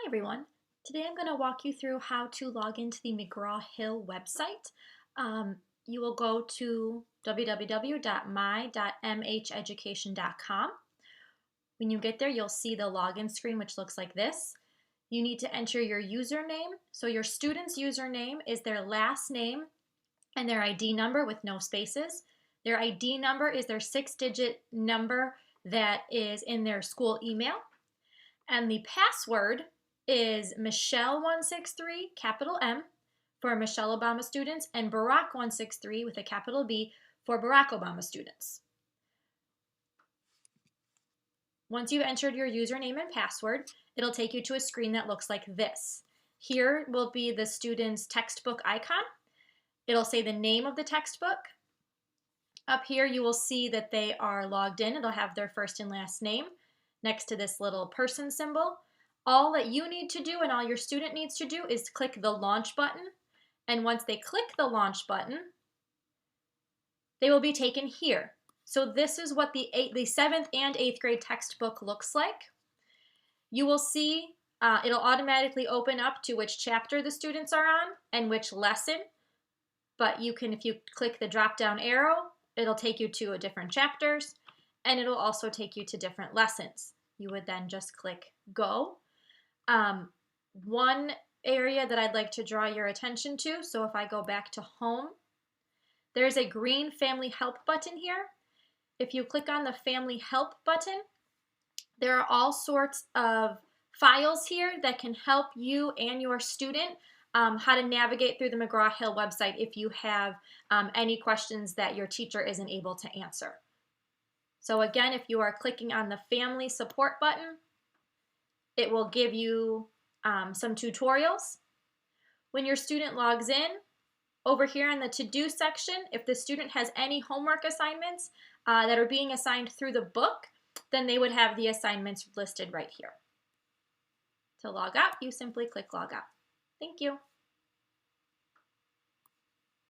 Everyone. Today I'm going to walk you through how to log into the McGraw-Hill website. You will go to www.my.mheducation.com. When you get there, you'll see the login screen, which looks like this. You need to enter your username. So your student's username is their last name and their ID number with no spaces. Their ID number is their 6-digit number that is in their school email. And the password is Michelle163, capital M, for Michelle Obama students, and Barack163 with a capital B for Barack Obama students. Once you've entered your username and password, it'll take you to a screen that looks like this. Here will be the student's textbook icon. It'll say the name of the textbook. Up here you will see that they are logged in. It'll have their first and last name next to this little person symbol. All that you need to do and all your student needs to do is click the launch button. And once they click the launch button, they will be taken here. So this is what the 7th and 8th grade textbook looks like. You will see it'll automatically open up to which chapter the students are on and which lesson. But you can, if you click the drop down arrow, it'll take you to different chapters and it'll also take you to different lessons. You would then just click go. One area that I'd like to draw your attention to, so if I go back to home, there's a green family help button here. If you click on the family help button, there are all sorts of files here that can help you and your student how to navigate through the McGraw-Hill website if you have any questions that your teacher isn't able to answer. So again, if you are clicking on the family support button, it will give you some tutorials. When your student logs in, over here in the to-do section, if the student has any homework assignments that are being assigned through the book, then they would have the assignments listed right here. To log out, you simply click log out. Thank you.